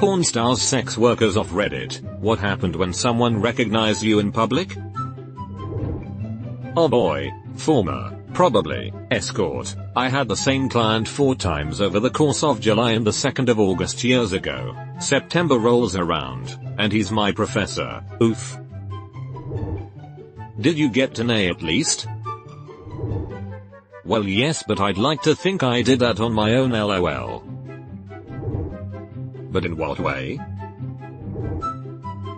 Pornstars sex workers off Reddit. What happened when someone recognized you in public? Oh boy, former, probably, escort. I had the same client 4 times over the course of July and the 2nd of August years ago. September rolls around, and he's my professor. Oof. Did you get an A at least? Well yes, but I'd like to think I did that on my own, lol. But in what way?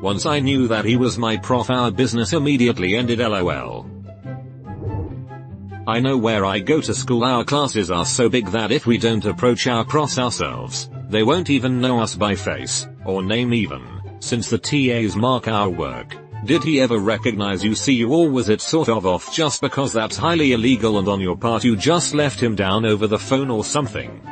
Once I knew that he was my prof, our business immediately ended, lol. I know where I go to school, our classes are so big that if we don't approach our profs ourselves, they won't even know us by face, or name even, since the TAs mark our work. Did he ever recognize you, see you, or was it sort of off just because that's highly illegal and on your part you just left him down over the phone or something?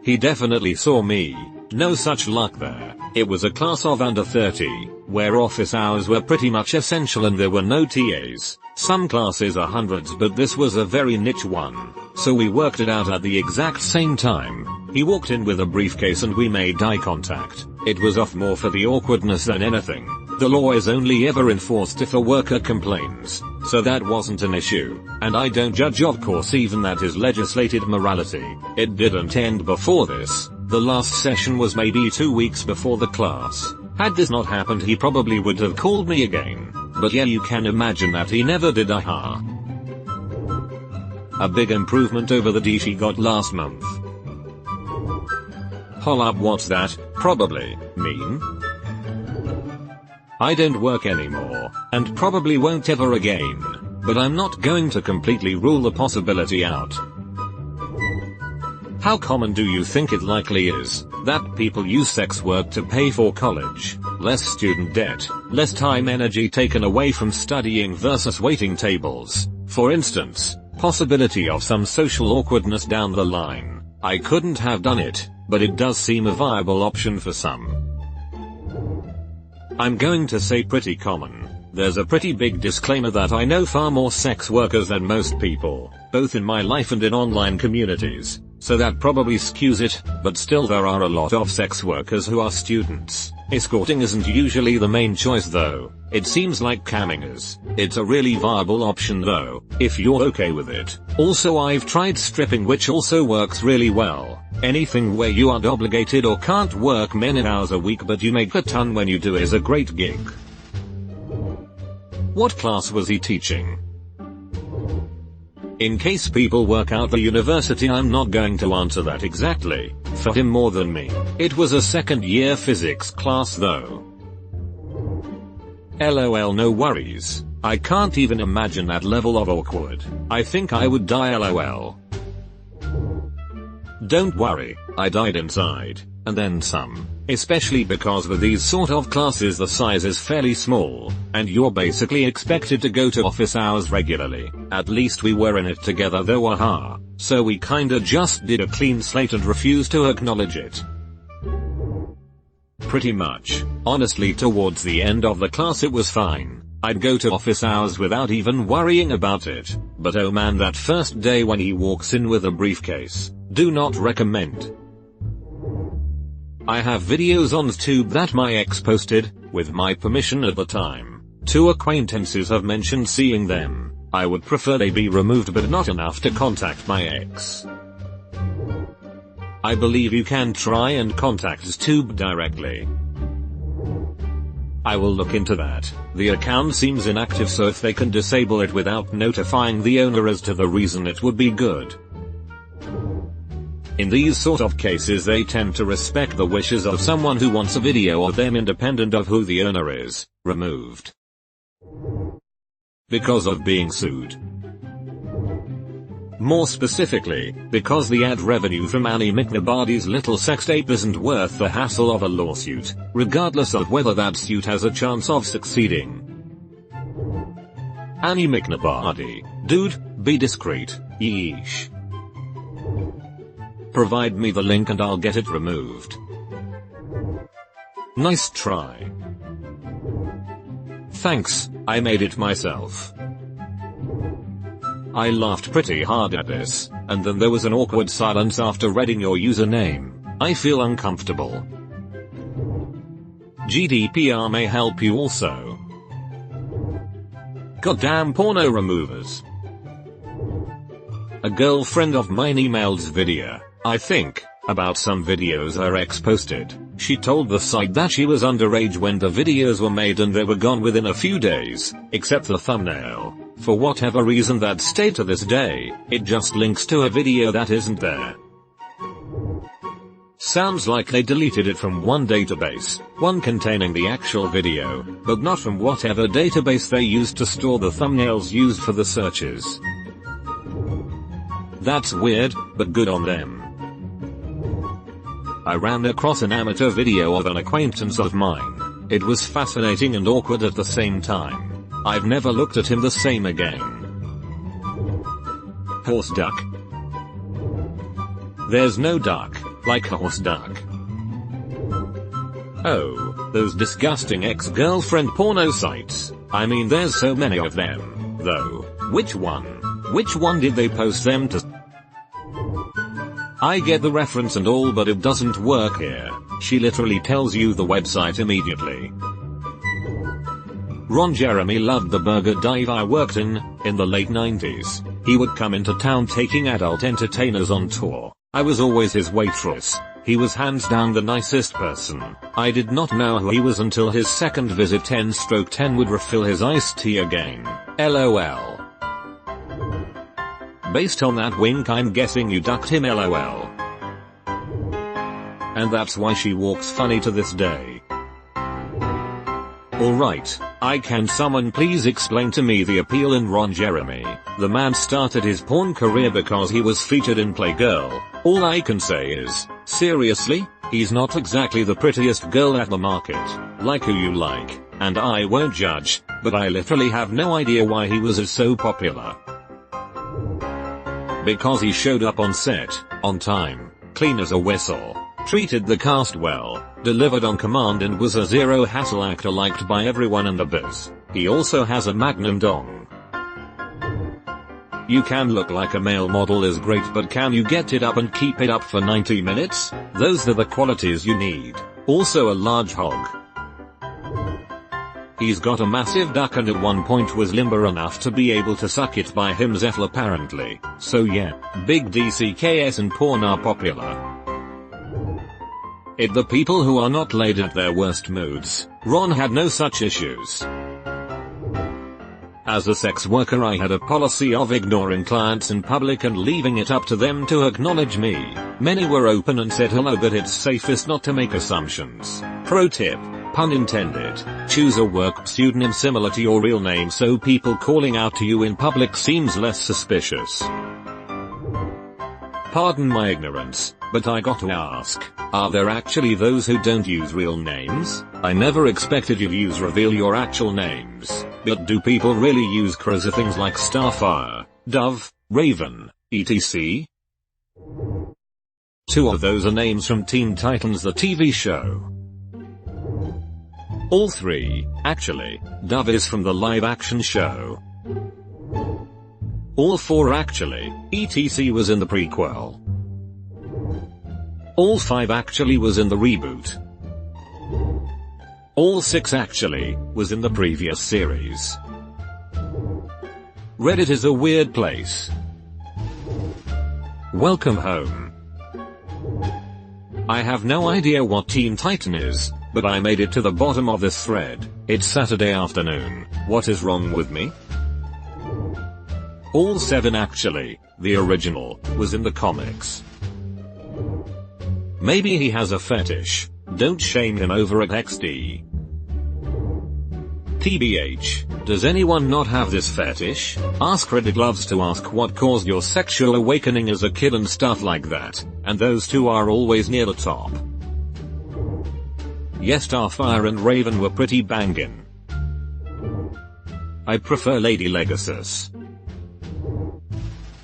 He definitely saw me. No such luck there. It was a class of under 30, where office hours were pretty much essential and there were no TAs. Some classes are hundreds, but this was a very niche one, so we worked it out at the exact same time. He walked in with a briefcase and we made eye contact. It was off more for the awkwardness than anything. The law is only ever enforced if a worker complains, so that wasn't an issue. And I don't judge, of course, even that is legislated morality. It didn't end before this. The last session was maybe 2 weeks before the class. Had this not happened, he probably would have called me again. But yeah, you can imagine that he never did. Aha. A big improvement over the D she got last month. Hold up, what's that? Probably mean? I don't work anymore, and probably won't ever again, but I'm not going to completely rule the possibility out. How common do you think it likely is that people use sex work to pay for college? Less student debt, less time energy taken away from studying versus waiting tables. For instance, possibility of some social awkwardness down the line. I couldn't have done it, but it does seem a viable option for some. I'm going to say pretty common. There's a pretty big disclaimer that I know far more sex workers than most people, both in my life and in online communities, so that probably skews it, but still there are a lot of sex workers who are students. Escorting isn't usually the main choice though. It seems like camming is. It's a really viable option though, if you're okay with it. Also, I've tried stripping, which also works really well. Anything where you aren't obligated or can't work many hours a week but you make a ton when you do is a great gig. What class was he teaching? In case people work out the university, I'm not going to answer that exactly. For him more than me. It was a 2nd year physics class though. LOL, no worries. I can't even imagine that level of awkward. I think I would die, LOL. Don't worry, I died inside, and then some. Especially because with these sort of classes the size is fairly small, and you're basically expected to go to office hours regularly. At least we were in it together though, aha. So we kinda just did a clean slate and refused to acknowledge it. Pretty much. Honestly, towards the end of the class it was fine. I'd go to office hours without even worrying about it. But oh man, that first day when he walks in with a briefcase. Do not recommend. I have videos on YouTube that my ex posted, with my permission at the time. 2 acquaintances have mentioned seeing them. I would prefer they be removed, but not enough to contact my ex. I believe you can try and contact YouTube directly. I will look into that. The account seems inactive, so if they can disable it without notifying the owner as to the reason, it would be good. In these sort of cases they tend to respect the wishes of someone who wants a video of them independent of who the owner is, removed. Because of being sued. More specifically, because the ad revenue from Annie McNabardy's little sex tape isn't worth the hassle of a lawsuit, regardless of whether that suit has a chance of succeeding. Annie McNabardy. Dude, be discreet, yeesh. Provide me the link and I'll get it removed. Nice try. Thanks, I made it myself. I laughed pretty hard at this, and then there was an awkward silence after reading your username. I feel uncomfortable. GDPR may help you also. Goddamn porno removers. A girlfriend of mine emailed Vidya, I think, about some videos her ex posted. She told the site that she was underage when the videos were made and they were gone within a few days, except the thumbnail. For whatever reason that stayed to this day, it just links to a video that isn't there. Sounds like they deleted it from one database, one containing the actual video, but not from whatever database they used to store the thumbnails used for the searches. That's weird, but good on them. I ran across an amateur video of an acquaintance of mine. It was fascinating and awkward at the same time. I've never looked at him the same again. Horse duck. There's no duck, like a horse duck. Oh, those disgusting ex-girlfriend porno sites. I mean there's so many of them, though. Which one? Which one did they post them to? I get the reference and all, but it doesn't work here. She literally tells you the website immediately. Ron Jeremy loved the burger dive I worked in the late 90s. He would come into town taking adult entertainers on tour. I was always his waitress. He was hands down the nicest person. I did not know who he was until his second visit. 10/10 would refill his iced tea again. LOL. Based on that wink I'm guessing you ducked him, LOL. And that's why she walks funny to this day. Alright, can someone please explain to me the appeal in Ron Jeremy? The man started his porn career because he was featured in Playgirl. All I can say is, seriously? He's not exactly the prettiest girl at the market. Like who you like, and I won't judge, but I literally have no idea why he was so popular. Because he showed up on set, on time, clean as a whistle, treated the cast well, delivered on command and was a zero hassle actor liked by everyone in the biz. He also has a magnum dong. You can look like a male model is great, but can you get it up and keep it up for 90 minutes? Those are the qualities you need. Also a large hog. He's got a massive duck and at one point was limber enough to be able to suck it by himself apparently. So yeah, big DCKS and porn are popular. It the people who are not laid at their worst moods. Ron had no such issues. As a sex worker I had a policy of ignoring clients in public and leaving it up to them to acknowledge me. Many were open and said hello, but it's safest not to make assumptions. Pro tip. Pun intended. Choose a work pseudonym similar to your real name so people calling out to you in public seems less suspicious. Pardon my ignorance, but I got to ask, are there actually those who don't use real names? I never expected you to reveal your actual names, but do people really use crazy things like Starfire, Dove, Raven, etc.? Two of those are names from Teen Titans the TV show. All three, actually. Dove is from the live-action show. All four actually. ETC was in the prequel. All five actually was in the reboot. All six actually was in the previous series. Reddit is a weird place. Welcome home. I have no idea what Teen Titan is, but I made it to the bottom of this thread. It's Saturday afternoon. What is wrong with me? All seven actually, the original, was in the comics. Maybe he has a fetish. Don't shame him over it XD. TBH, does anyone not have this fetish? AskReddit loves to ask what caused your sexual awakening as a kid and stuff like that, and those two are always near the top. Yes, Starfire and Raven were pretty bangin'. I prefer Lady Legacy.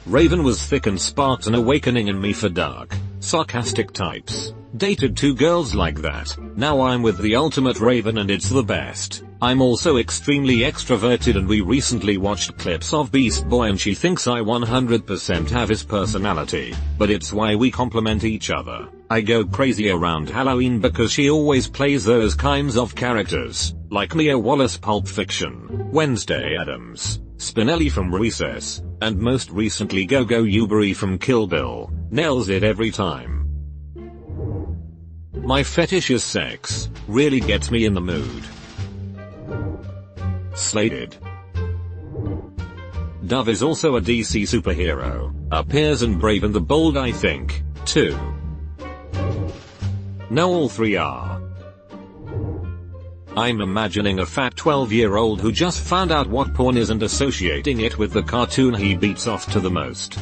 Raven was thick and sparked an awakening in me for dark, sarcastic types. Dated two girls like that. Now I'm with the ultimate Raven and it's the best. I'm also extremely extroverted and we recently watched clips of Beast Boy and she thinks I 100% have his personality, but it's why we complement each other. I go crazy around Halloween because she always plays those kinds of characters, like Mia Wallace Pulp Fiction, Wednesday Addams, Spinelli from Recess, and most recently Gogo Ubery from Kill Bill. Nails it every time. My fetish is sex, really gets me in the mood. Slated. Dove is also a DC superhero, appears in Brave and the Bold I think, too. No, all three are. I'm imagining a fat 12-year-old who just found out what porn is and associating it with the cartoon he beats off to the most.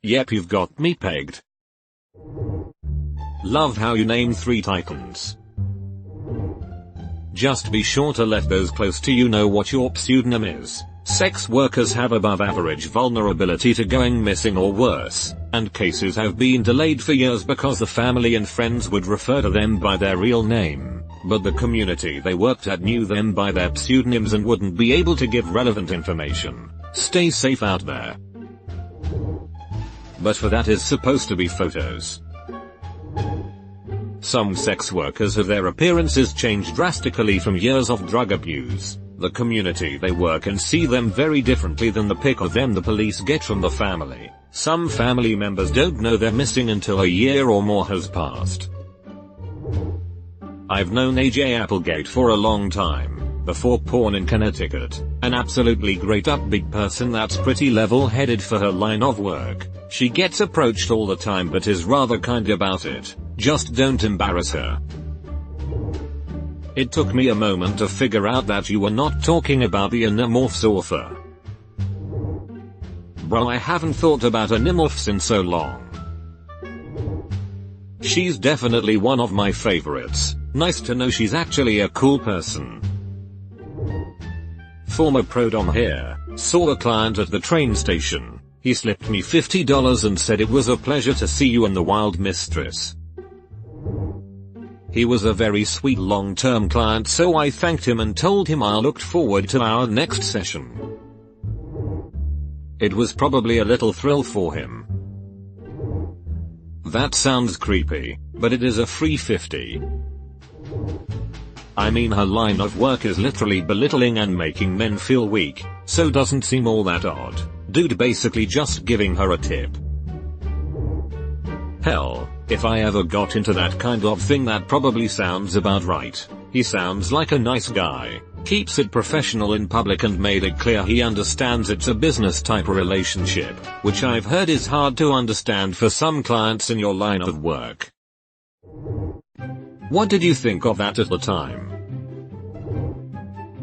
Yep, you've got me pegged. Love how you name 3 titans. Just be sure to let those close to you know what your pseudonym is. Sex workers have above average vulnerability to going missing or worse, and cases have been delayed for years because the family and friends would refer to them by their real name, but the community they worked at knew them by their pseudonyms and wouldn't be able to give relevant information. Stay safe out there. But for that is supposed to be photos. Some sex workers have their appearances changed drastically from years of drug abuse. The community they work in see them very differently than the pic of them the police get from the family. Some family members don't know they're missing until a year or more has passed. I've known AJ Applegate for a long time, before porn in Connecticut. An absolutely great upbeat person that's pretty level-headed for her line of work. She gets approached all the time but is rather kind about it. Just don't embarrass her. It took me a moment to figure out that you were not talking about the Animorphs author. Bro, I haven't thought about Animorphs in so long. She's definitely one of my favorites. Nice to know she's actually a cool person. Former pro-dom here. Saw a client at the train station. He slipped me $50 and said it was a pleasure to see you and the wild mistress. He was a very sweet long-term client, so I thanked him and told him I looked forward to our next session. It was probably a little thrill for him. That sounds creepy, but it is a free 50. I mean, her line of work is literally belittling and making men feel weak, so doesn't seem all that odd. Dude basically just giving her a tip. Hell, if I ever got into that kind of thing, that probably sounds about right. He sounds like a nice guy, keeps it professional in public and made it clear he understands it's a business type of relationship, which I've heard is hard to understand for some clients in your line of work. What did you think of that at the time?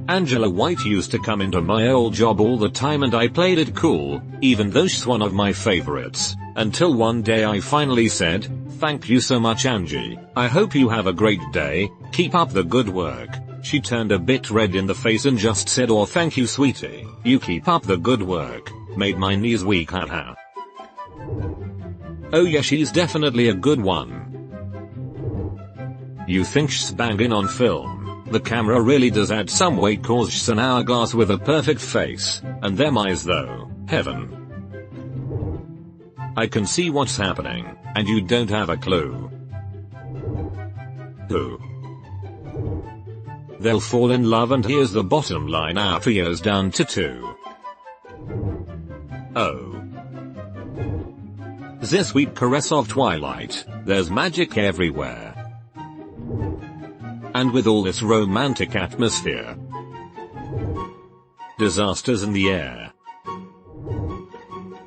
Angela White used to come into my old job all the time and I played it cool, even though she's one of my favorites, until one day I finally said, "Thank you so much, Angie. I hope you have a great day, keep up the good work." She turned a bit red in the face and just said, "Oh, thank you, sweetie. You keep up the good work." Made my knees weak, haha. Oh yeah, she's definitely a good one. You think she's banging on film? The camera really does add some weight cause she's an hourglass with a perfect face, and them eyes though, heaven. I can see what's happening, and you don't have a clue. Who? They'll fall in love and here's the bottom line, our trio's down to 2. Oh. The sweet caress of twilight, there's magic everywhere. And with all this romantic atmosphere, disasters in the air.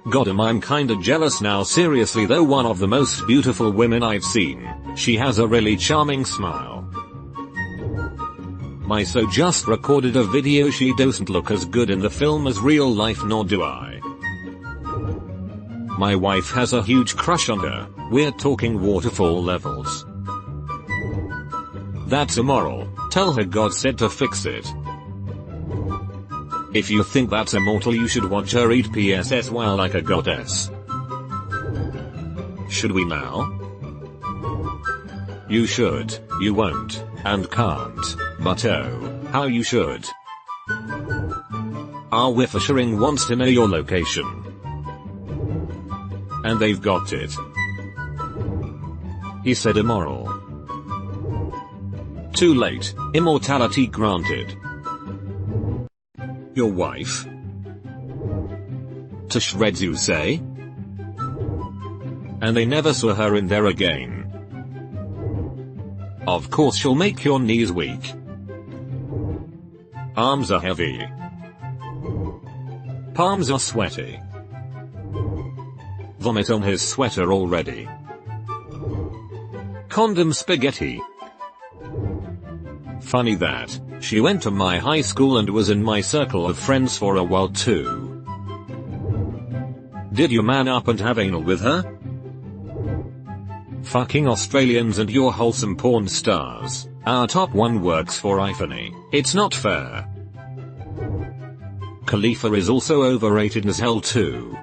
Goddamn, I'm kinda jealous now, seriously though, one of the most beautiful women I've seen. She has a really charming smile. My so just recorded a video. She doesn't look as good in the film as real life, nor do I. My wife has a huge crush on her, we're talking waterfall levels. That's immoral, tell her God said to fix it. If you think that's immortal, you should watch her eat PSS while like a goddess. Should we now? You should, you won't, and can't, but oh, how you should. Our Wifishering wants to know your location. And they've got it. He said immoral. Too late, immortality granted. Your wife? To shreds you say? And they never saw her in there again. Of course she'll make your knees weak. Arms are heavy. Palms are sweaty. Vomit on his sweater already. Condom spaghetti. Funny that, she went to my high school and was in my circle of friends for a while too. Did you man up and have anal with her? Fucking Australians and your wholesome porn stars. Our top one works for iPhony. It's not fair. Khalifa is also overrated as hell too.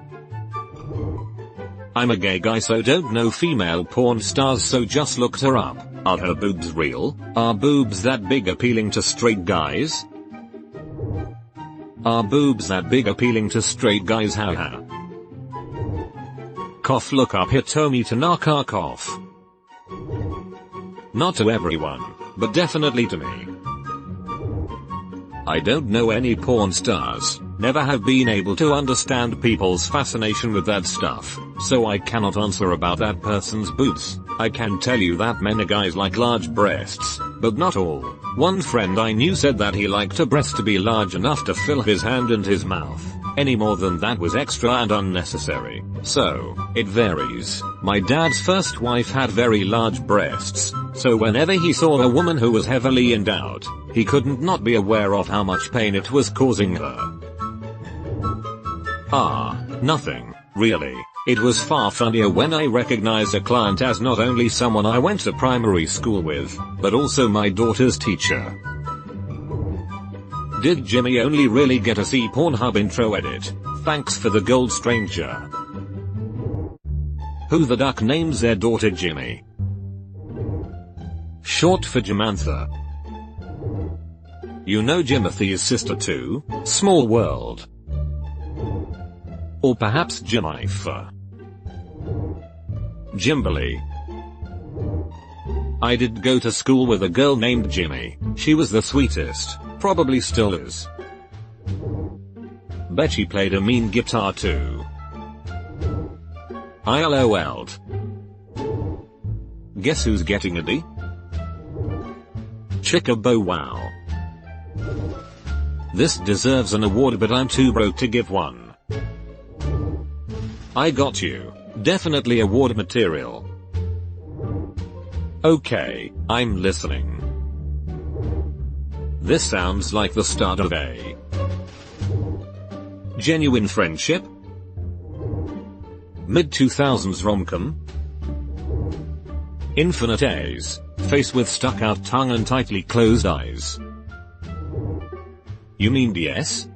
I'm a gay guy so don't know female porn stars so just looked her up. Are her boobs real? Are boobs that big appealing to straight guys? Are boobs that big appealing to straight guys haha? Cough look up Hitomi Tanaka cough. Not to everyone, but definitely to me. I don't know any porn stars, never have been able to understand people's fascination with that stuff, so I cannot answer about that person's boobs. I can tell you that many guys like large breasts, but not all. One friend I knew said that he liked a breast to be large enough to fill his hand and his mouth. Any more than that was extra and unnecessary. So, it varies. My dad's first wife had very large breasts, so whenever he saw a woman who was heavily endowed, he couldn't not be aware of how much pain it was causing her. Nothing, really. It was far funnier when I recognized a client as not only someone I went to primary school with, but also my daughter's teacher. Did Jimmy only really get a C Pornhub intro edit? Thanks for the gold stranger. Who the duck names their daughter Jimmy? Short for Jamantha. You know Jimothy's sister too? Small world. Or perhaps Jimifa. Jimberly. I did go to school with a girl named Jimmy. She was the sweetest. Probably still is. Bet she played a mean guitar too. I LOL'd. Guess who's getting a D? Chickabow wow. This deserves an award but I'm too broke to give one. I got you. Definitely award material. Okay, I'm listening. This sounds like the start of a genuine friendship? Mid-2000s rom-com? Infinite A's, face with stuck-out tongue and tightly closed eyes. You mean DS?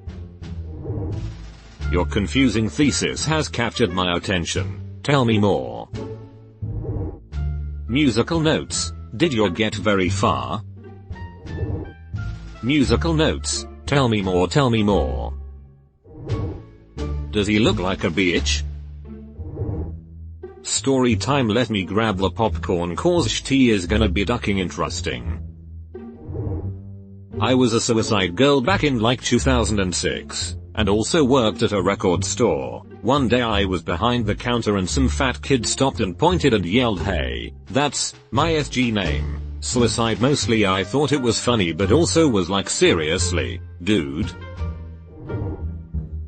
Your confusing thesis has captured my attention. Tell me more. Musical notes. Did you get very far? Musical notes. Tell me more, tell me more. Does he look like a bitch? Story time, let me grab the popcorn cause tea is gonna be ducking interesting. I was a suicide girl back in like 2006, and also worked at a record store. One day I was behind the counter and some fat kid stopped and pointed and yelled, "Hey, that's my SG name." Suicide mostly. I thought it was funny but also was like, seriously, dude?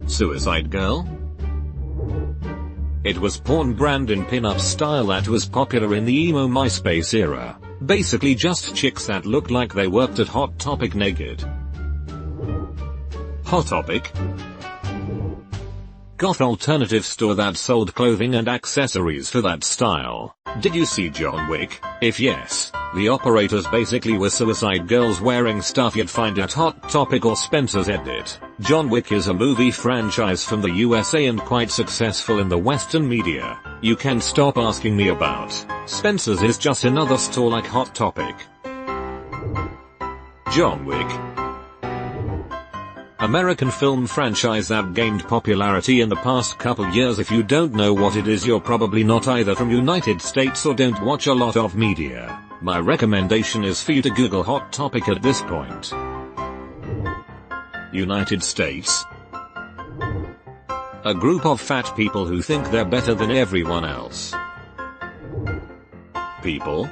Suicide girl? It was porn brand in pin-up style that was popular in the emo MySpace era. Basically just chicks that looked like they worked at Hot Topic naked. Hot Topic? Goth alternative store that sold clothing and accessories for that style. Did you see John Wick? If yes, the operators basically were suicide girls wearing stuff you'd find at Hot Topic or Spencer's Edit. John Wick is a movie franchise from the USA and quite successful in the Western media. You can stop asking me about. Spencer's is just another store like Hot Topic. John Wick. American film franchise that gained popularity in the past couple years. If you don't know what it is, you're probably not either from United States or don't watch a lot of media. My recommendation is for you to Google Hot Topic at this point. United States. A group of fat people who think they're better than everyone else. People.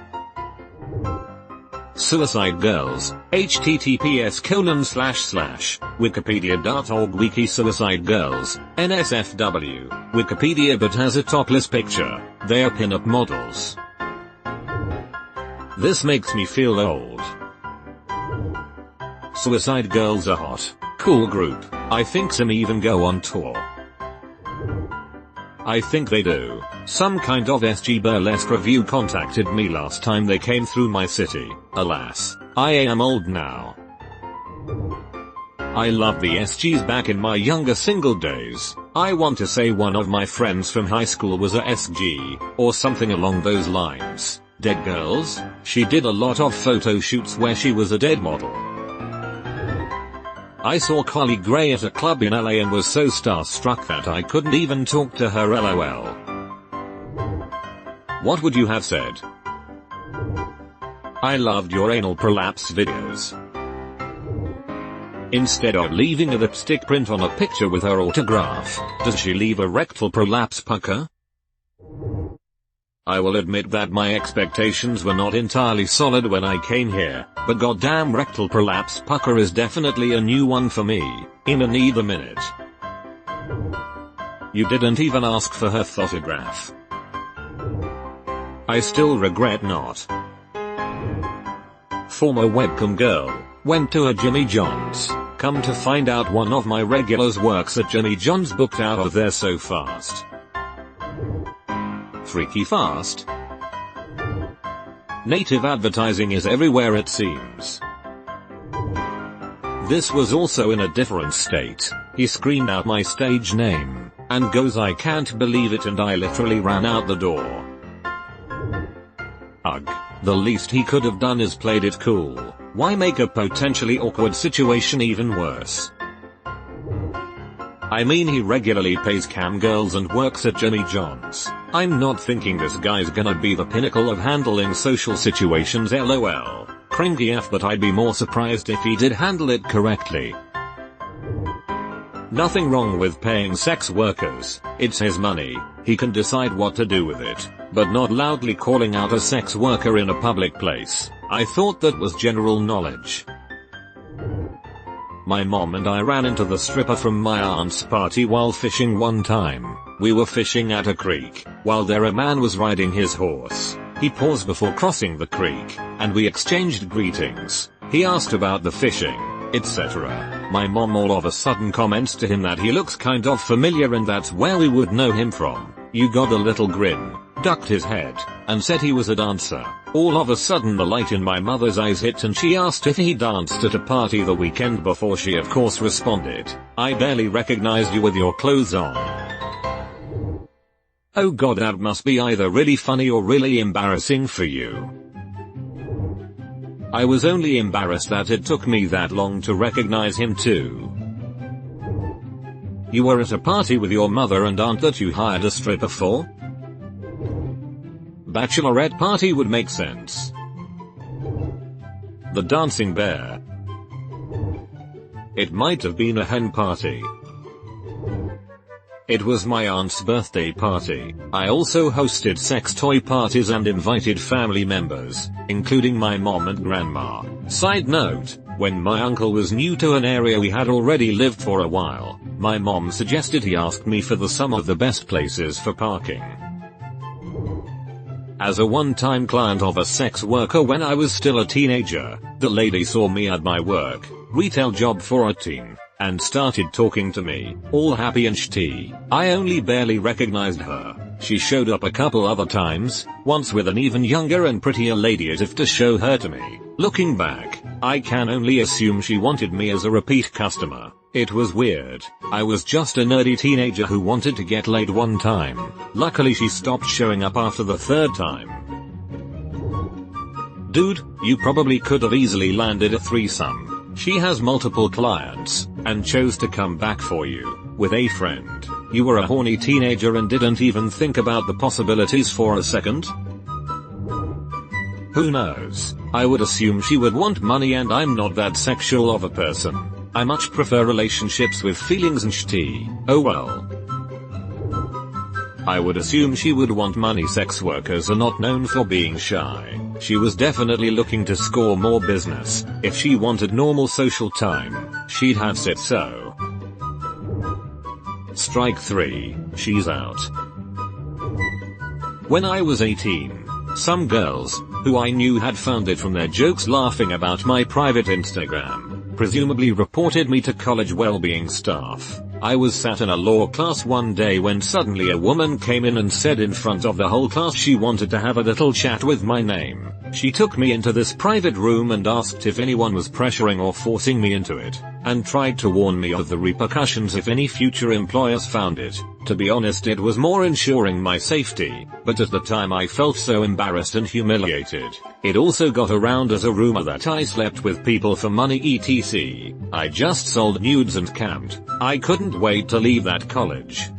Suicide Girls, https://wikipedia.org wiki Suicide Girls, NSFW, Wikipedia but has a topless picture, they are pin-up models. This makes me feel old. Suicide Girls are hot, cool group, I think some even go on tour. I think they do. Some kind of SG burlesque review contacted me last time they came through my city. Alas, I am old now. I loved the SGs back in my younger single days. I want to say one of my friends from high school was a SG, or something along those lines. Dead Girls? She did a lot of photo shoots where she was a dead model. I saw Collie Gray at a club in LA and was so starstruck that I couldn't even talk to her, lol. What would you have said? I loved your anal prolapse videos. Instead of leaving a lipstick print on a picture with her autograph, does she leave a rectal prolapse pucker? I will admit that my expectations were not entirely solid when I came here, but goddamn rectal prolapse pucker is definitely a new one for me. In a neither minute. You didn't even ask for her photograph. I still regret not. Former webcam girl, went to a Jimmy John's, come to find out one of my regulars works at Jimmy John's, booked out of there so fast. Freaky fast. Native advertising is everywhere it seems. This was also in a different state. He screamed out my stage name, and goes, I can't believe it, and I literally ran out the door. Ugh. The least he could have done is played it cool. Why make a potentially awkward situation even worse? I mean, he regularly pays cam girls and works at Jimmy John's. I'm not thinking this guy's gonna be the pinnacle of handling social situations, lol. Cringy F, but I'd be more surprised if he did handle it correctly. Nothing wrong with paying sex workers, it's his money, he can decide what to do with it, but not loudly calling out a sex worker in a public place. I thought that was general knowledge. My mom and I ran into the stripper from my aunt's party while fishing one time. We were fishing at a creek, while there a man was riding his horse. He paused before crossing the creek, and we exchanged greetings. He asked about the fishing, etc. My mom all of a sudden comments to him that he looks kind of familiar and that's where we would know him from. You got a little grin, ducked his head, and said he was a dancer. All of a sudden the light in my mother's eyes hit and she asked if he danced at a party the weekend before. She of course responded, I barely recognized you with your clothes on. Oh god, that must be either really funny or really embarrassing for you. I was only embarrassed that it took me that long to recognize him too. You were at a party with your mother and aunt that you hired a stripper for? Bachelorette party would make sense. The dancing bear. It might have been a hen party. It was my aunt's birthday party. I also hosted sex toy parties and invited family members, including my mom and grandma. Side note, when my uncle was new to an area we had already lived for a while, my mom suggested he ask me for some of the best places for parking. As a one-time client of a sex worker when I was still a teenager, the lady saw me at my work, retail job for a teen, and started talking to me, all happy and shitty. I only barely recognized her. She showed up a couple other times, once with an even younger and prettier lady as if to show her to me. Looking back, I can only assume she wanted me as a repeat customer. It was weird. I was just a nerdy teenager who wanted to get laid one time. Luckily she stopped showing up after the third time. Dude, you probably could have easily landed a threesome. She has multiple clients, and chose to come back for you, with a friend. You were a horny teenager and didn't even think about the possibilities for a second? Who knows? I would assume she would want money, and I'm not that sexual of a person. I much prefer relationships with feelings and shitty. Oh well. I would assume she would want money. Sex workers are not known for being shy. She was definitely looking to score more business. If she wanted normal social time, she'd have said so. Strike 3, she's out. When I was 18, some girls, who I knew had found it from their jokes laughing about my private Instagram, presumably reported me to college well-being staff. I was sat in a law class one day when suddenly a woman came in and said in front of the whole class she wanted to have a little chat with my name. She took me into this private room and asked if anyone was pressuring or forcing me into it, and tried to warn me of the repercussions if any future employers found it. To be honest, it was more ensuring my safety, but at the time I felt so embarrassed and humiliated. It also got around as a rumor that I slept with people for money etc. I just sold nudes and camped. I couldn't wait to leave that college.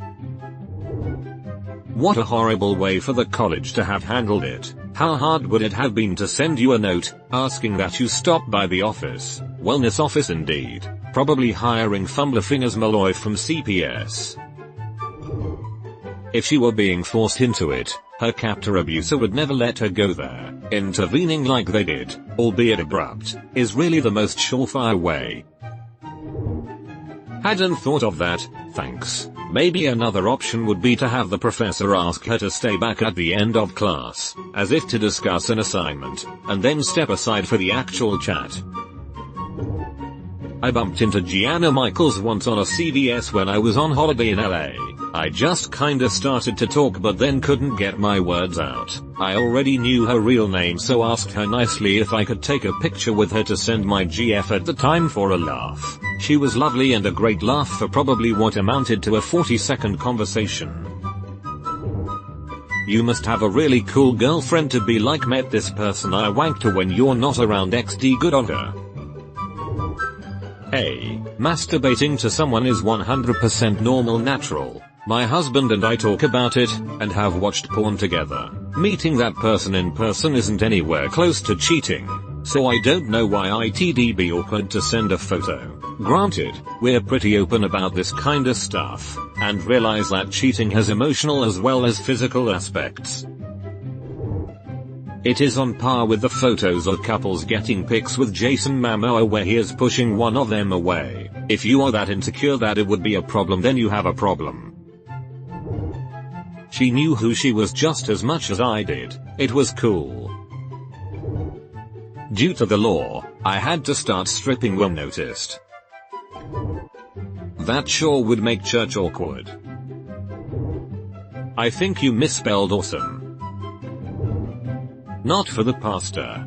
What a horrible way for the college to have handled it. How hard would it have been to send you a note, asking that you stop by the office? Wellness office indeed. Probably hiring Fumblerfingers Malloy from CPS. If she were being forced into it, her captor abuser would never let her go there. Intervening like they did, albeit abrupt, is really the most surefire way. Hadn't thought of that, thanks. Maybe another option would be to have the professor ask her to stay back at the end of class, as if to discuss an assignment, and then step aside for the actual chat. I bumped into Gianna Michaels once on a CVS when I was on holiday in LA. I just kinda started to talk but then couldn't get my words out. I already knew her real name, so asked her nicely if I could take a picture with her to send my GF at the time for a laugh. She was lovely and a great laugh for probably what amounted to a 40-second conversation. You must have a really cool girlfriend to be like, met this person I wanked to when you're not around, XD, good on her. Hey, masturbating to someone is 100% normal, natural. My husband and I talk about it, and have watched porn together. Meeting that person in person isn't anywhere close to cheating, so I don't know why it'd be awkward to send a photo. Granted, we're pretty open about this kinda stuff, and realize that cheating has emotional as well as physical aspects. It is on par with the photos of couples getting pics with Jason Momoa where he is pushing one of them away. If you are that insecure that it would be a problem, then you have a problem. She knew who she was just as much as I did. It was cool. Due to the law, I had to start stripping when noticed. That sure would make church awkward. I think you misspelled awesome. Not for the pastor.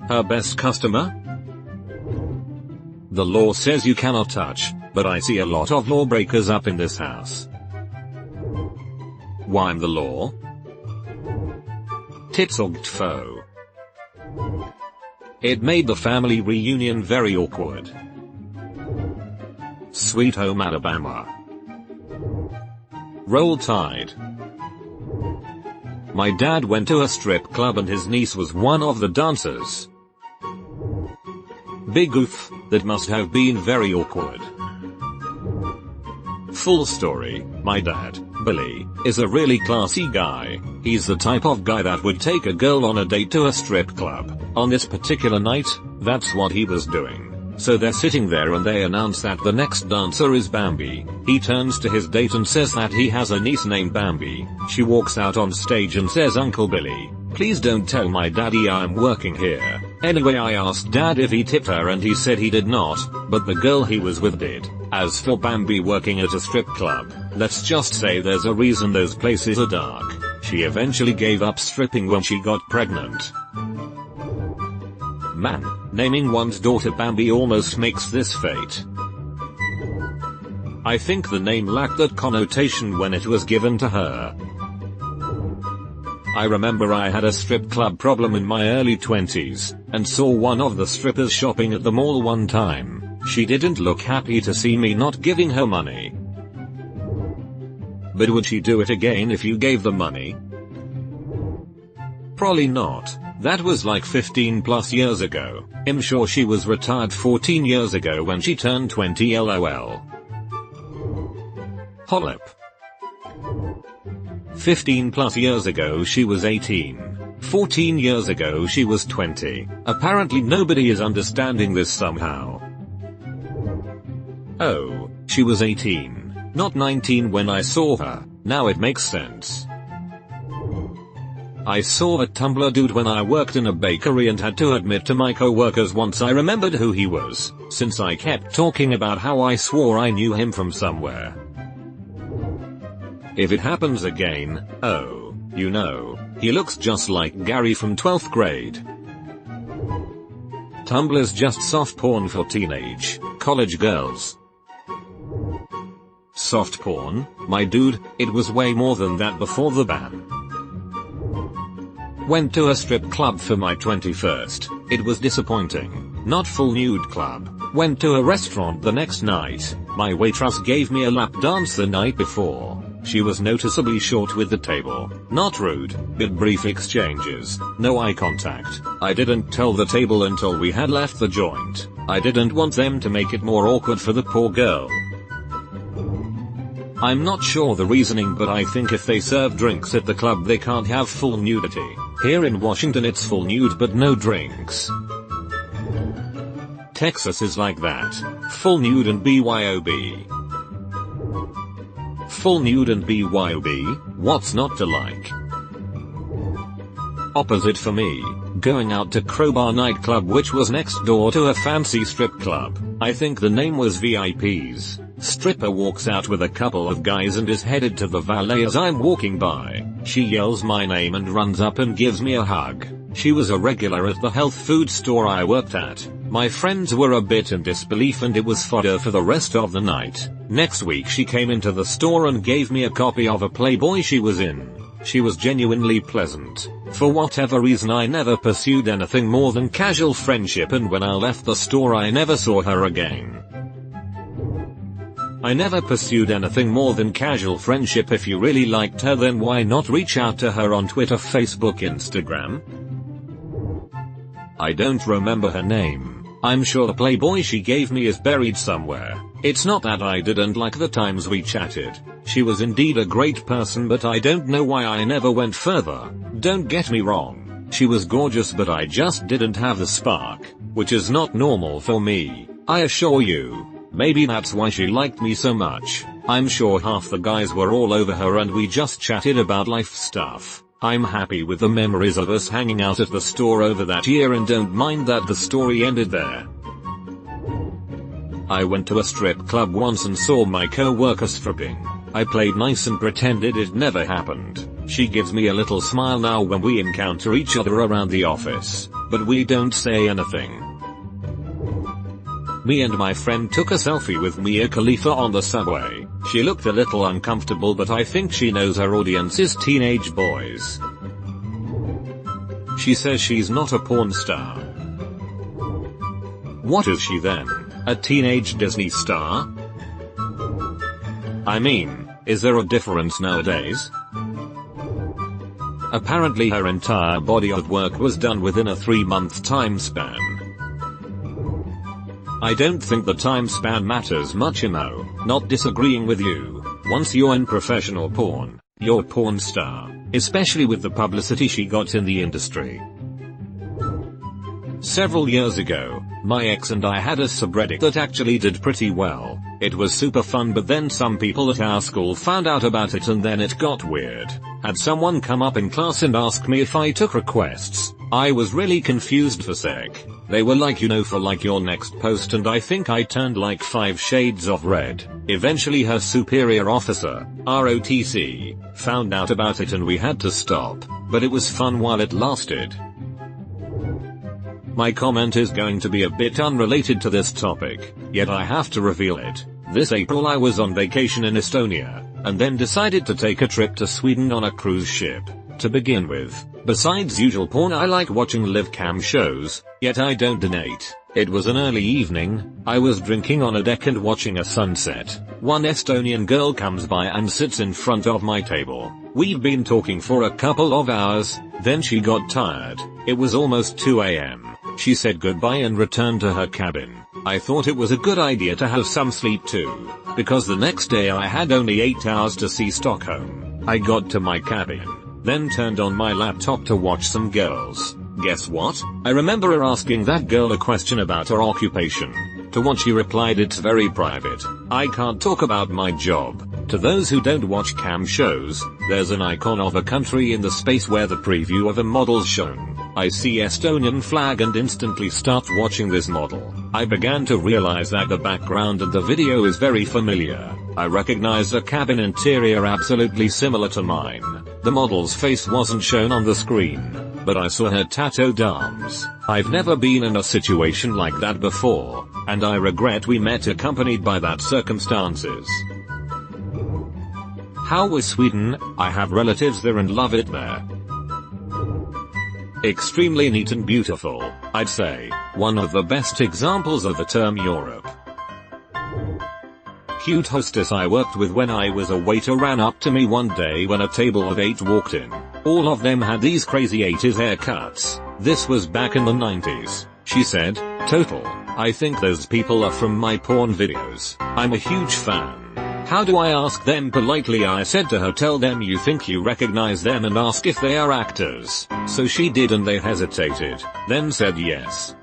Her best customer? The law says you cannot touch, but I see a lot of lawbreakers up in this house. Why the law? Titsogged foe. It made the family reunion very awkward. Sweet Home Alabama. Roll Tide. My dad went to a strip club and his niece was one of the dancers. Big oof, that must have been very awkward. Full story, my dad, Billy, is a really classy guy. He's the type of guy that would take a girl on a date to a strip club. On this particular night, that's what he was doing. So they're sitting there and they announce that the next dancer is Bambi. He turns to his date and says that he has a niece named Bambi. She walks out on stage and says, "Uncle Billy, please don't tell my daddy I'm working here." Anyway, I asked dad if he tipped her and he said he did not, but the girl he was with did. As for Bambi working at a strip club, let's just say there's a reason those places are dark. She eventually gave up stripping when she got pregnant. Man, naming one's daughter Bambi almost makes this fate. I think the name lacked that connotation when it was given to her. I remember I had a strip club problem in my early 20s, and saw one of the strippers shopping at the mall one time. She didn't look happy to see me not giving her money. But would she do it again if you gave the money? Probably not. That was like 15 plus years ago. I'm sure she was retired 14 years ago when she turned 20 lol. Hollip. 15 plus years ago she was 18. 14 years ago she was 20. Apparently nobody is understanding this somehow. Oh, she was 18, not 19 when I saw her. Now it makes sense. I saw a Tumblr dude when I worked in a bakery and had to admit to my coworkers once I remembered who he was, since I kept talking about how I swore I knew him from somewhere. If it happens again, oh, you know, he looks just like Gary from 12th grade. Tumblr's just soft porn for teenage, college girls. Soft porn? My dude, it was way more than that before the ban. Went to a strip club for my 21st. It was disappointing. Not full nude club. Went to a restaurant the next night. My waitress gave me a lap dance the night before. She was noticeably short with the table. Not rude, but brief exchanges. No eye contact. I didn't tell the table until we had left the joint. I didn't want them to make it more awkward for the poor girl. I'm not sure the reasoning, but I think if they serve drinks at the club they can't have full nudity. Here in Washington it's full nude but no drinks. Texas is like that. Full nude and BYOB. Full nude and BYOB, what's not to like? Opposite for me. Going out to Crowbar nightclub, which was next door to a fancy strip club. I think the name was VIPs. Stripper walks out with a couple of guys and is headed to the valet as I'm walking by. She yells my name and runs up and gives me a hug. She was a regular at the health food store I worked at. My friends were a bit in disbelief and it was fodder for the rest of the night. Next week she came into the store and gave me a copy of a Playboy she was in. She was genuinely pleasant. For whatever reason I never pursued anything more than casual friendship, and when I left the store I never saw her again. I never pursued anything more than casual friendship. If you really liked her, then why not reach out to her on Twitter, Facebook, Instagram? I don't remember her name. I'm sure the Playboy she gave me is buried somewhere. It's not that I didn't like the times we chatted. She was indeed a great person, but I don't know why I never went further. Don't get me wrong. She was gorgeous, but I just didn't have the spark, which is not normal for me, I assure you. Maybe that's why she liked me so much. I'm sure half the guys were all over her and we just chatted about life stuff. I'm happy with the memories of us hanging out at the store over that year and don't mind that the story ended there. I went to a strip club once and saw my co-worker stripping. I played nice and pretended it never happened. She gives me a little smile now when we encounter each other around the office, but we don't say anything. Me and my friend took a selfie with Mia Khalifa on the subway. She looked a little uncomfortable, but I think she knows her audience is teenage boys. She says she's not a porn star. What is she then? A teenage Disney star? I mean, is there a difference nowadays? Apparently her entire body of work was done within a 3-month time span. I don't think the time span matters much, you know. Not disagreeing with you. Once you're in professional porn, you're a porn star. Especially with the publicity she got in the industry. Several years ago, my ex and I had a subreddit that actually did pretty well. It was super fun, but then some people at our school found out about it and then it got weird. Had someone come up in class and ask me if I took requests. I was really confused for sec. They were like, you know, for like your next post, and I think I turned like 5 shades of red. Eventually her superior officer, ROTC, found out about it and we had to stop, but it was fun while it lasted. My comment is going to be a bit unrelated to this topic, yet I have to reveal it. This April I was on vacation in Estonia, and then decided to take a trip to Sweden on a cruise ship. to begin with. Besides usual porn, I like watching live cam shows, yet I don't donate. It was an early evening, I was drinking on a deck and watching a sunset. One Estonian girl comes by and sits in front of my table. We've been talking for a couple of hours, then she got tired. It was almost 2 AM. She said goodbye and returned to her cabin. I thought it was a good idea to have some sleep too, because the next day I had only 8 hours to see Stockholm. I got to my cabin, then turned on my laptop to watch some girls. Guess what? I remember her asking that girl a question about her occupation. To what she replied, "It's very private. I can't talk about my job." To those who don't watch cam shows, there's an icon of a country in the space where the preview of a model's shown. I see Estonian flag and instantly start watching this model. I began to realize that the background of the video is very familiar. I recognized a cabin interior absolutely similar to mine. The model's face wasn't shown on the screen, but I saw her tattooed arms. I've never been in a situation like that before, and I regret we met accompanied by that circumstances. How was Sweden? I have relatives there and love it there. Extremely neat and beautiful, I'd say. One of the best examples of the term Europe. Cute hostess I worked with when I was a waiter ran up to me one day when a table of 8 walked in. All of them had these crazy 80s haircuts. This was back in the 90s. She said, "Total, I think those people are from my porn videos. I'm a huge fan." How do I ask them politely? I said to her, "Tell them you think you recognize them and ask if they are actors." So she did and they hesitated, then said yes.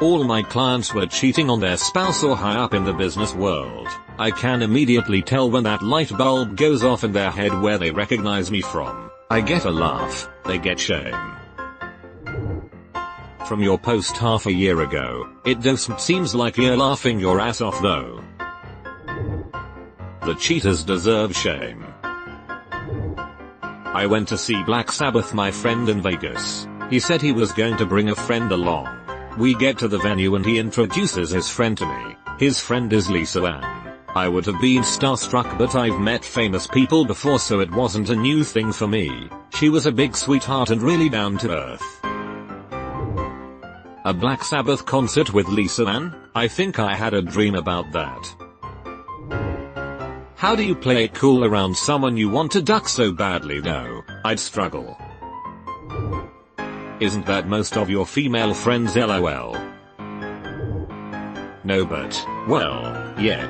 All my clients were cheating on their spouse or high up in the business world. I can immediately tell when that light bulb goes off in their head where they recognize me from. I get a laugh, they get shame. From your post half a year ago, it doesn't seems like you're laughing your ass off though. The cheaters deserve shame. I went to see Black Sabbath my friend in Vegas. He said he was going to bring a friend along. We get to the venue and he introduces his friend to me. His friend is Lisa Ann. I would have been starstruck, but I've met famous people before, so it wasn't a new thing for me. She was a big sweetheart and really down to earth. A Black Sabbath concert with Lisa Ann? I think I had a dream about that. How do you play it cool around someone you want to duck so badly though? I'd struggle. Isn't that most of your female friends LOL? No, but, well, yeah.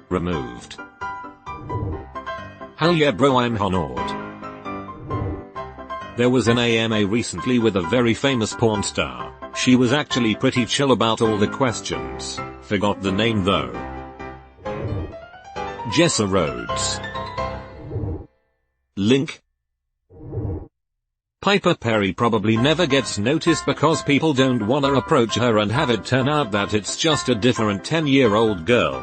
Removed. Hell yeah bro, I'm honored. There was an AMA recently with a very famous porn star. She was actually pretty chill about all the questions. Forgot the name though. Jessa Rhodes. Link. Piper Perry probably never gets noticed because people don't wanna approach her and have it turn out that it's just a different 10-year-old girl.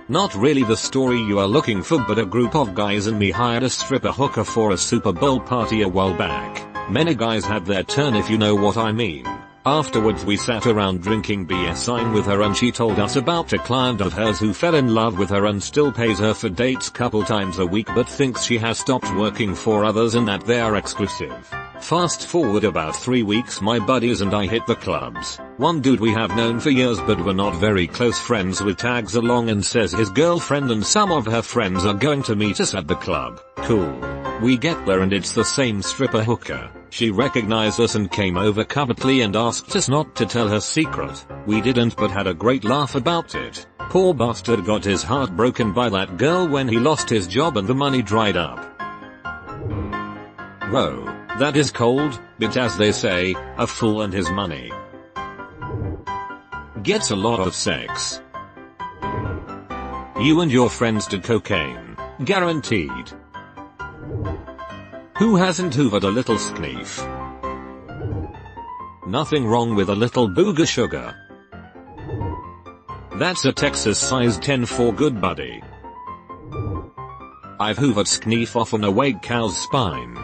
Not really the story you are looking for, but a group of guys and me hired a stripper hooker for a Super Bowl party a while back. Many guys had their turn, if you know what I mean. Afterwards we sat around drinking BS with her and she told us about a client of hers who fell in love with her and still pays her for dates couple times a week, but thinks she has stopped working for others and that they are exclusive. Fast forward about 3 weeks, my buddies and I hit the clubs. One dude we have known for years but were not very close friends with tags along and says his girlfriend and some of her friends are going to meet us at the club. Cool. We get there and it's the same stripper hooker. She recognized us and came over covertly and asked us not to tell her secret. We didn't, but had a great laugh about it. Poor bastard got his heart broken by that girl when he lost his job and the money dried up. Whoa, that is cold, but as they say, a fool and his money gets a lot of sex. You and your friends did cocaine. Guaranteed. Who hasn't hoovered a little skneef? Nothing wrong with a little booger sugar. That's a Texas size 10 for good buddy. I've hoovered skneef off an awake cow's spine.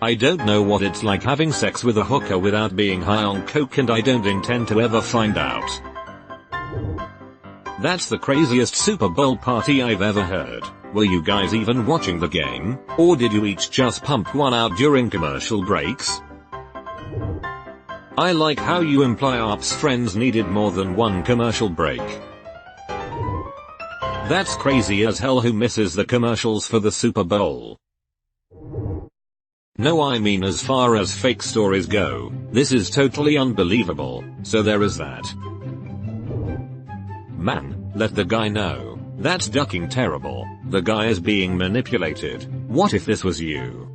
I don't know what it's like having sex with a hooker without being high on coke, and I don't intend to ever find out. That's the craziest Super Bowl party I've ever heard. Were you guys even watching the game, or did you each just pump one out during commercial breaks? I like how you imply Arp's friends needed more than one commercial break. That's crazy as hell. Who misses the commercials for the Super Bowl? No, I mean as far as fake stories go, this is totally unbelievable, so there is that. Man, let the guy know. That's ducking terrible. The guy is being manipulated. What if this was you?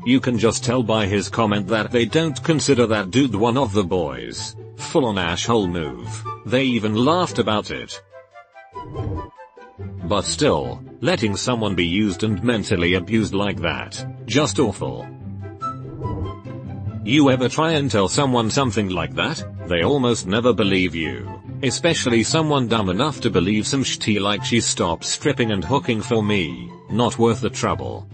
You can just tell by his comment that they don't consider that dude one of the boys. Full on asshole move. They even laughed about it. But still, letting someone be used and mentally abused like that, just awful. You ever try and tell someone something like that? They almost never believe you. Especially someone dumb enough to believe some shitty like she stopped stripping and hooking for me. Not worth the trouble.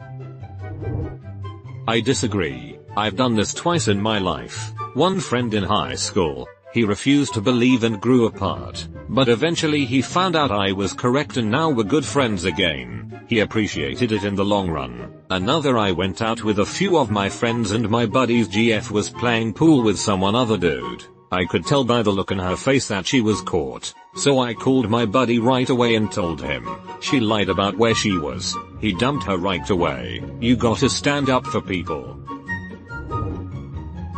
I disagree. I've done this twice in my life. One friend in high school, he refused to believe and grew apart. But eventually he found out I was correct and now we're good friends again. He appreciated it in the long run. Another, I went out with a few of my friends and my buddy's GF was playing pool with someone other dude. I could tell by the look in her face that she was caught. So I called my buddy right away and told him. She lied about where she was. He dumped her right away. You gotta stand up for people.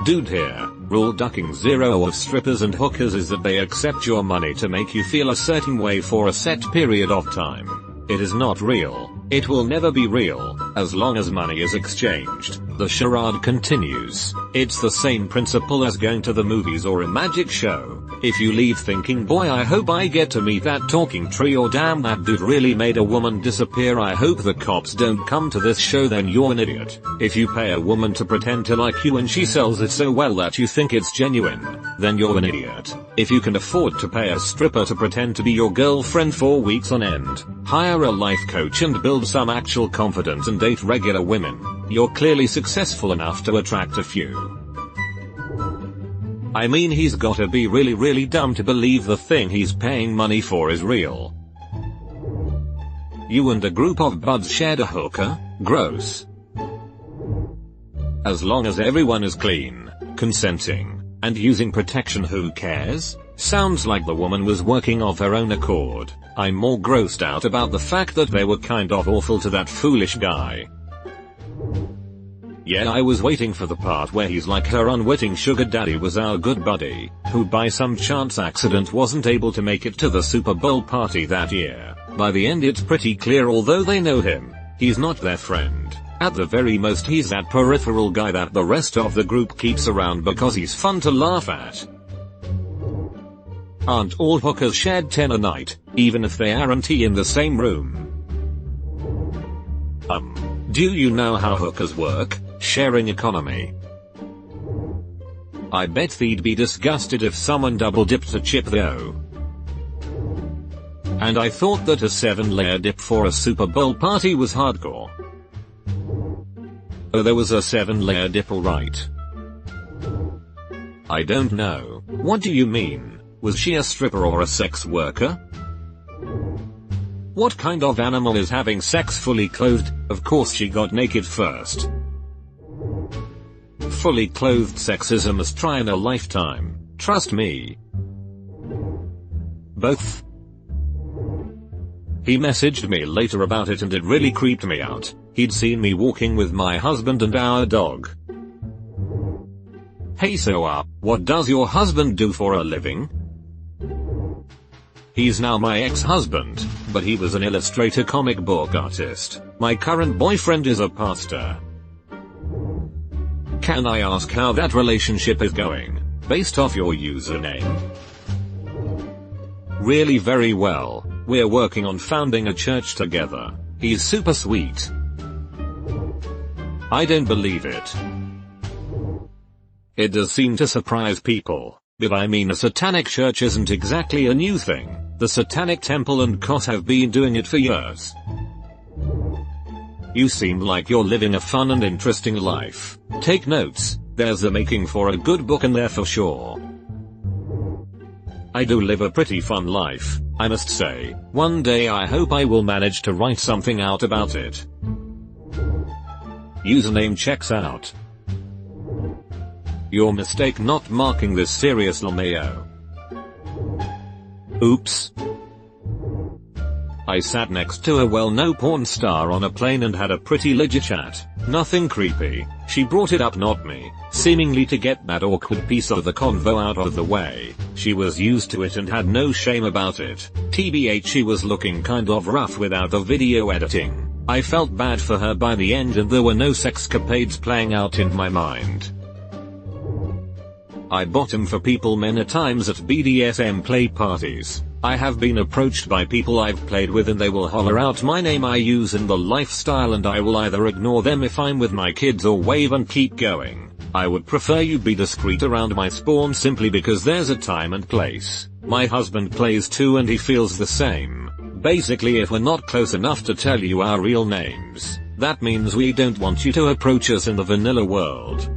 Dude, here, rule ducking zero of strippers and hookers is that they accept your money to make you feel a certain way for a set period of time. It is not real. It will never be real, as long as money is exchanged. The charade continues. It's the same principle as going to the movies or a magic show. If you leave thinking, boy, I hope I get to meet that talking tree, or damn, that dude really made a woman disappear, I hope the cops don't come to this show, then you're an idiot. If you pay a woman to pretend to like you and she sells it so well that you think it's genuine, then you're an idiot. If you can afford to pay a stripper to pretend to be your girlfriend for weeks on end, hire a life coach and build some actual confidence and date regular women, you're clearly successful enough to attract a few. I mean, he's gotta be really dumb to believe the thing he's paying money for is real. You and a group of buds shared a hooker? Gross. As long as everyone is clean, consenting, and using protection, who cares? Sounds like the woman was working of her own accord. I'm more grossed out about the fact that they were kind of awful to that foolish guy. Yeah, I was waiting for the part where he's like, her unwitting sugar daddy was our good buddy, who by some chance accident wasn't able to make it to the Super Bowl party that year. By the end it's pretty clear, although they know him, he's not their friend. At the very most he's that peripheral guy that the rest of the group keeps around because he's fun to laugh at. Aren't all hookers shared 10 a night, even if they aren't in the same room? Do you know how hookers work? Sharing economy. I bet they'd be disgusted if someone double dipped a chip though. And I thought that a 7-layer dip for a Super Bowl party was hardcore. Oh, there was a 7-layer dip, alright. I don't know. What do you mean? Was she a stripper or a sex worker? What kind of animal is having sex fully clothed? Of course she got naked first. Fully clothed sex is a must try in a lifetime. Trust me. Both. He messaged me later about it and it really creeped me out. He'd seen me walking with my husband and our dog. Hey, so what does your husband do for a living? He's now my ex-husband, but he was an illustrator comic book artist. My current boyfriend is a pastor. Can I ask how that relationship is going, based off your username? Really very well. We're working on founding a church together. He's super sweet. I don't believe it. It does seem to surprise people, but I mean, a satanic church isn't exactly a new thing. The Satanic Temple and COS have been doing it for years. You seem like you're living a fun and interesting life. Take notes, there's the making for a good book in there for sure. I do live a pretty fun life, I must say. One day I hope I will manage to write something out about it. Username checks out. Your mistake not marking this serious LMAO. Oops. I sat next to a well-known porn star on a plane and had a pretty legit chat. Nothing creepy. She brought it up, not me, seemingly to get that awkward piece of the convo out of the way. She was used to it and had no shame about it. TBH, she was looking kind of rough without the video editing. I felt bad for her by the end and there were no sexcapades playing out in my mind. I bottom for people many times at BDSM play parties. I have been approached by people I've played with and they will holler out my name I use in the lifestyle and I will either ignore them if I'm with my kids or wave and keep going. I would prefer you be discreet around my spawn simply because there's a time and place. My husband plays too and he feels the same. Basically, if we're not close enough to tell you our real names, that means we don't want you to approach us in the vanilla world.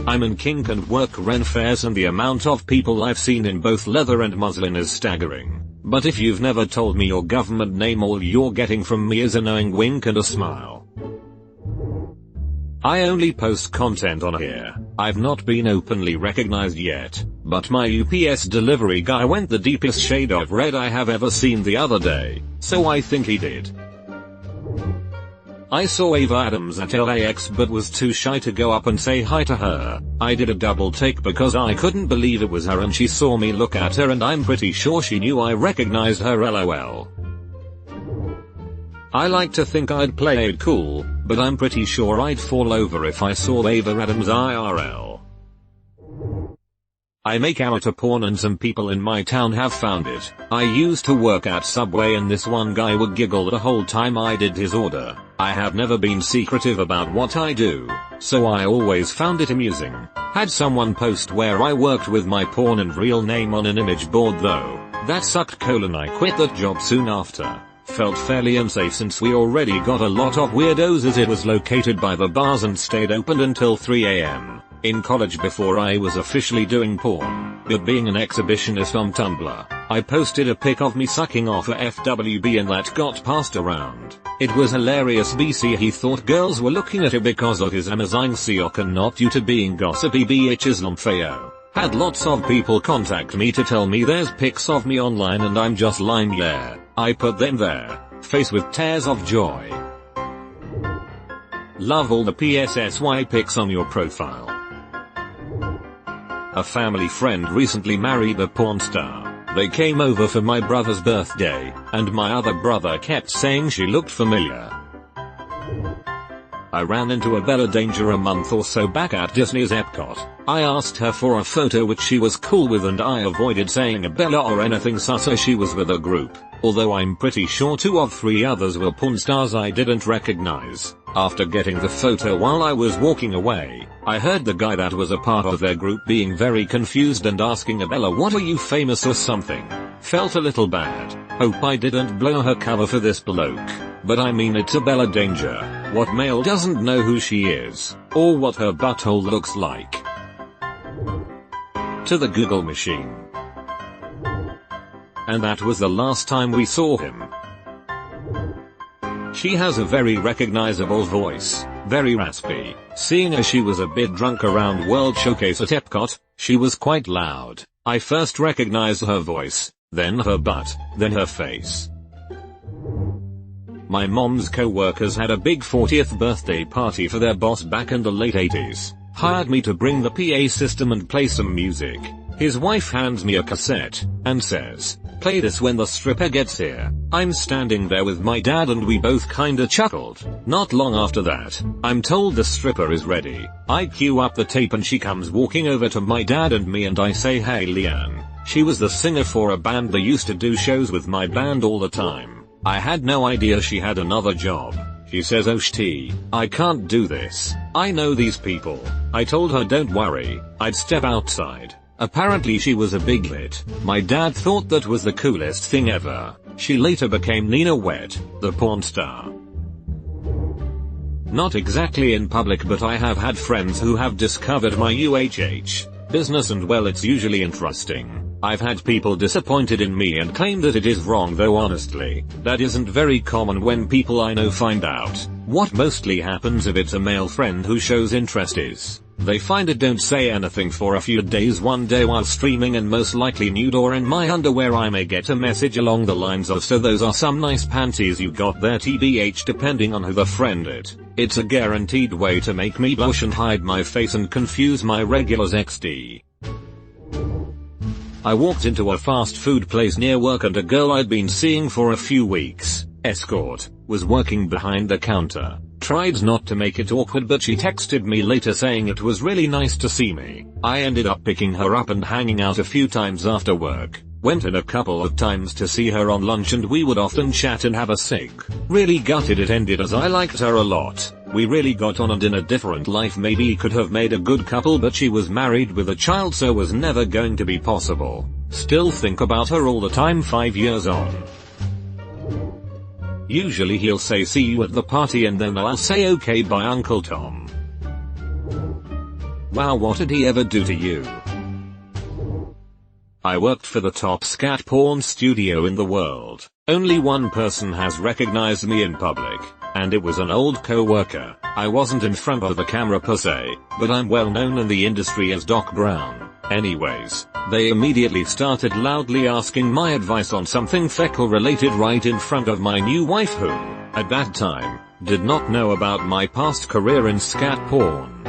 I'm in kink and work Ren fairs and the amount of people I've seen in both leather and muslin is staggering. But if you've never told me your government name, all you're getting from me is a knowing wink and a smile. I only post content on here. I've not been openly recognized yet, but my UPS delivery guy went the deepest shade of red I have ever seen the other day, so I think he did. I saw Ava Adams at LAX but was too shy to go up and say hi to her. I did a double take because I couldn't believe it was her and she saw me look at her and I'm pretty sure she knew I recognized her, lol. I like to think I'd play it cool, but I'm pretty sure I'd fall over if I saw Ava Adams IRL. I make amateur porn and some people in my town have found it. I used to work at Subway and this one guy would giggle the whole time I did his order. I have never been secretive about what I do, so I always found it amusing. Had someone post where I worked with my porn and real name on an image board though. That sucked. I quit that job soon after. Felt fairly unsafe since we already got a lot of weirdos as it was located by the bars and stayed open until 3 AM. In college before I was officially doing porn, but being an exhibitionist on Tumblr, I posted a pic of me sucking off a FWB and that got passed around. It was hilarious. BC he thought girls were looking at it because of his amazing siok and not due to being gossipy bitches lumfeo. Had lots of people contact me to tell me there's pics of me online and I'm just lying there. I put them there, face with tears of joy. Love all the PSSY pics on your profile. A family friend recently married a porn star. They came over for my brother's birthday, and my other brother kept saying she looked familiar. I ran into a Bella Danger a month or so back at Disney's Epcot. I asked her for a photo which she was cool with and I avoided saying a Bella or anything sus as she was with a group, although I'm pretty sure 2 of 3 others were porn stars I didn't recognize. After getting the photo while I was walking away, I heard the guy that was a part of their group being very confused and asking a Bella, what are you, famous or something? Felt a little bad. Hope I didn't blow her cover for this bloke. But I mean, it's a Bella Danger. What male doesn't know who she is, or what her butthole looks like? To the Google machine. And that was the last time we saw him. She has a very recognizable voice, very raspy. Seeing as she was a bit drunk around World Showcase at Epcot, she was quite loud. I first recognized her voice, then her butt, then her face. My mom's co-workers had a big 40th birthday party for their boss back in the late 80s. Hired me to bring the PA system and play some music. His wife hands me a cassette, and says, play this when the stripper gets here. I'm standing there with my dad and we both kinda chuckled. Not long after that, I'm told the stripper is ready. I cue up the tape and she comes walking over to my dad and me and I say, hey Leanne. She was the singer for a band that used to do shows with my band all the time. I had no idea she had another job. She says, oh shit, I can't do this. I know these people. I told her don't worry, I'd step outside. Apparently she was a big hit. My dad thought that was the coolest thing ever. She later became Nina Wet, the porn star. Not exactly in public, but I have had friends who have discovered my UHH. business, and well, it's usually interesting. I've had people disappointed in me and claim that it is wrong, though honestly, that isn't very common when people I know find out. What mostly happens if it's a male friend who shows interest is, they find it, don't say anything for a few days. One day while streaming and most likely nude or in my underwear, I may get a message along the lines of, so those are some nice panties you got there tbh, depending on who the friend is. It's a guaranteed way to make me blush and hide my face and confuse my regulars XD. I walked into a fast food place near work and a girl I'd been seeing for a few weeks, escort, was working behind the counter. Tried not to make it awkward, but she texted me later saying it was really nice to see me. I ended up picking her up and hanging out a few times after work. Went in a couple of times to see her on lunch and we would often chat and have a cig. Really gutted it ended as I liked her a lot. We really got on, and in a different life maybe could have made a good couple, but she was married with a child, so was never going to be possible. Still think about her all the time 5 years on. Usually he'll say see you at the party and then I'll say okay bye Uncle Tom. Wow, what did he ever do to you? I worked for the top scat porn studio in the world. Only one person has recognized me in public, and it was an old co-worker. I wasn't in front of the camera per se, but I'm well known in the industry as Doc Brown. Anyways, they immediately started loudly asking my advice on something fecal related right in front of my new wife, who, at that time, did not know about my past career in scat porn.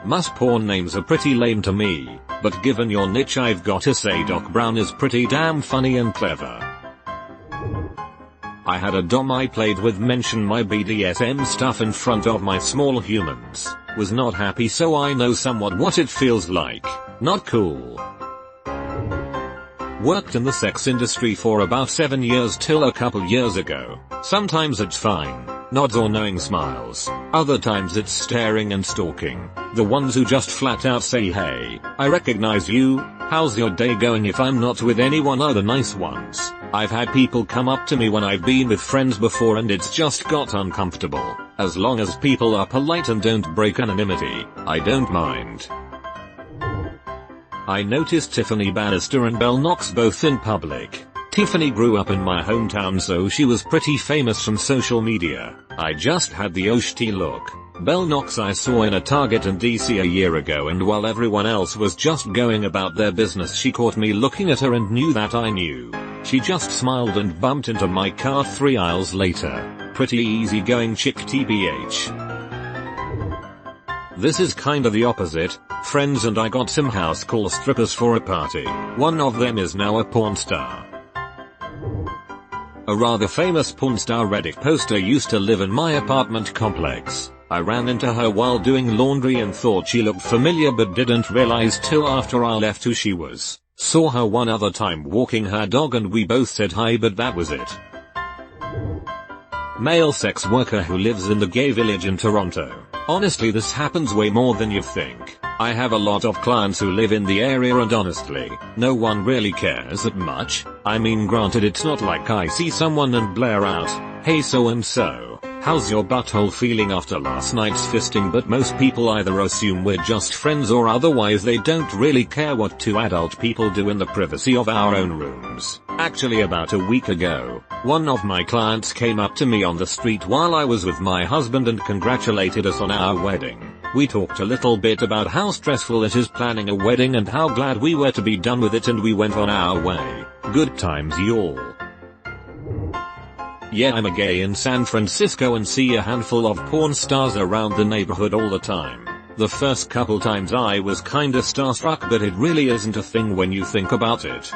Mus porn names are pretty lame to me, but given your niche I've gotta say Doc Brown is pretty damn funny and clever. I had a dom I played with mention my BDSM stuff in front of my small humans. Was not happy, so I know somewhat what it feels like. Not cool. Worked in the sex industry for about 7 years till a couple years ago. Sometimes it's fine, nods or knowing smiles. Other times it's staring and stalking. The ones who just flat out say hey, I recognize you, how's your day going if I'm not with anyone are the nice ones. I've had people come up to me when I've been with friends before and it's just got uncomfortable. As long as people are polite and don't break anonymity, I don't mind. I noticed Tiffany Bannister and Belle Knox both in public. Tiffany grew up in my hometown, so she was pretty famous from social media. I just had the OSHT look. Belle Knox I saw in a Target in DC a year ago, and while everyone else was just going about their business, she caught me looking at her and knew that I knew. She just smiled and bumped into my car 3 aisles later. Pretty easygoing chick tbh. This is kinda the opposite. Friends and I got some house call strippers for a party. One of them is now a porn star. A rather famous pornstar Reddit poster used to live in my apartment complex. I ran into her while doing laundry and thought she looked familiar, but didn't realize till after I left who she was. Saw her one other time walking her dog and we both said hi, but that was it. Male sex worker who lives in the gay village in Toronto. Honestly, this happens way more than you think. I have a lot of clients who live in the area and honestly, no one really cares that much. I mean, granted, it's not like I see someone and blare out, hey so and so, how's your butthole feeling after last night's fisting, but most people either assume we're just friends or otherwise they don't really care what two adult people do in the privacy of our own rooms. Actually, about a week ago, one of my clients came up to me on the street while I was with my husband and congratulated us on our wedding. We talked a little bit about how stressful it is planning a wedding and how glad we were to be done with it, and we went on our way. Good times y'all. Yeah, I'm a gay in San Francisco and see a handful of porn stars around the neighborhood all the time. The first couple times I was kinda starstruck, but it really isn't a thing when you think about it.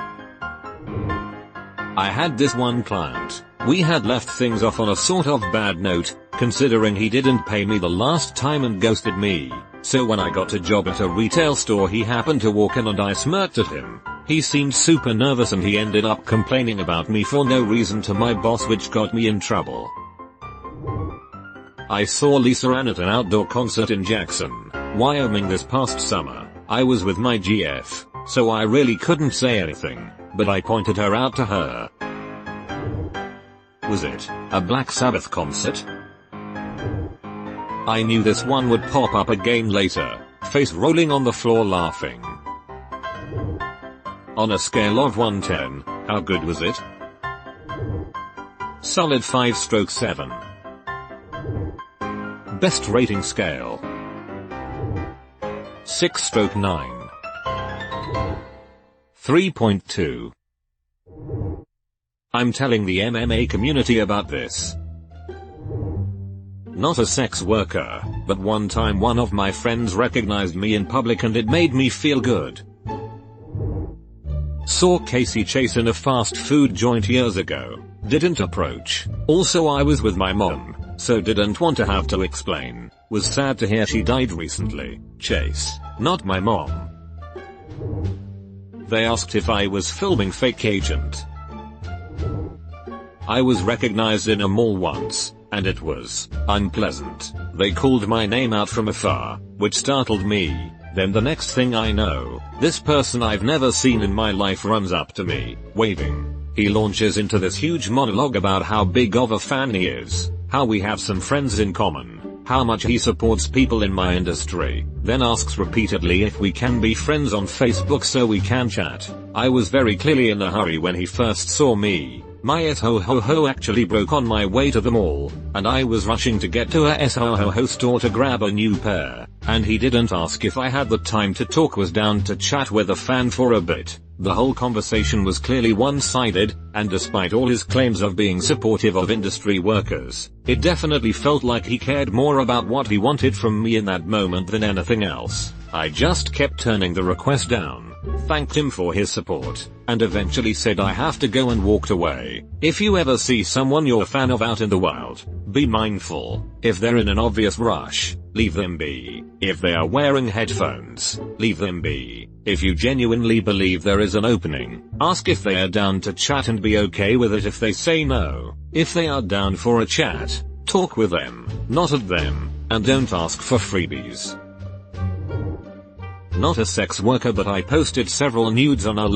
I had this one client. We had left things off on a sort of bad note, considering he didn't pay me the last time and ghosted me. So when I got a job at a retail store, he happened to walk in and I smirked at him. He seemed super nervous and he ended up complaining about me for no reason to my boss, which got me in trouble. I saw Lisa Ann at an outdoor concert in Jackson, Wyoming this past summer. I was with my GF, so I really couldn't say anything, but I pointed her out to her. Was it a Black Sabbath concert? I knew this one would pop up again later. face rolling on the floor laughing. On a scale of 1-10, how good was it? Solid 5/7. Best rating scale 6/9. 3.2. I'm telling the MMA community about this. Not a sex worker, but one time one of my friends recognized me in public and it made me feel good. Saw Casey Chase in a fast food joint years ago. Didn't approach. Also I was with my mom, so didn't want to have to explain. Was sad to hear she died recently. Chase, not my mom. They asked if I was filming Fake Agent. I was recognized in a mall once, and it was unpleasant. They called my name out from afar, which startled me. Then the next thing I know, this person I've never seen in my life runs up to me, waving. He launches into this huge monologue about how big of a fan he is, how we have some friends in common, how much he supports people in my industry, then asks repeatedly if we can be friends on Facebook so we can chat. I was very clearly in a hurry when he first saw me. My ho actually broke on my way to the mall, and I was rushing to get to a ho store to grab a new pair, and he didn't ask if I had the time to talk, was down to chat with a fan for a bit. The whole conversation was clearly one-sided, and despite all his claims of being supportive of industry workers, it definitely felt like he cared more about what he wanted from me in that moment than anything else. I just kept turning the request down, thanked him for his support, and eventually said I have to go and walked away. If you ever see someone you're a fan of out in the wild, be mindful. If they're in an obvious rush, leave them be. If they are wearing headphones, leave them be. If you genuinely believe there is an opening, ask if they are down to chat and be okay with it if they say no. If they are down for a chat, talk with them, not at them, and don't ask for freebies. Not a sex worker, but I posted several nudes on our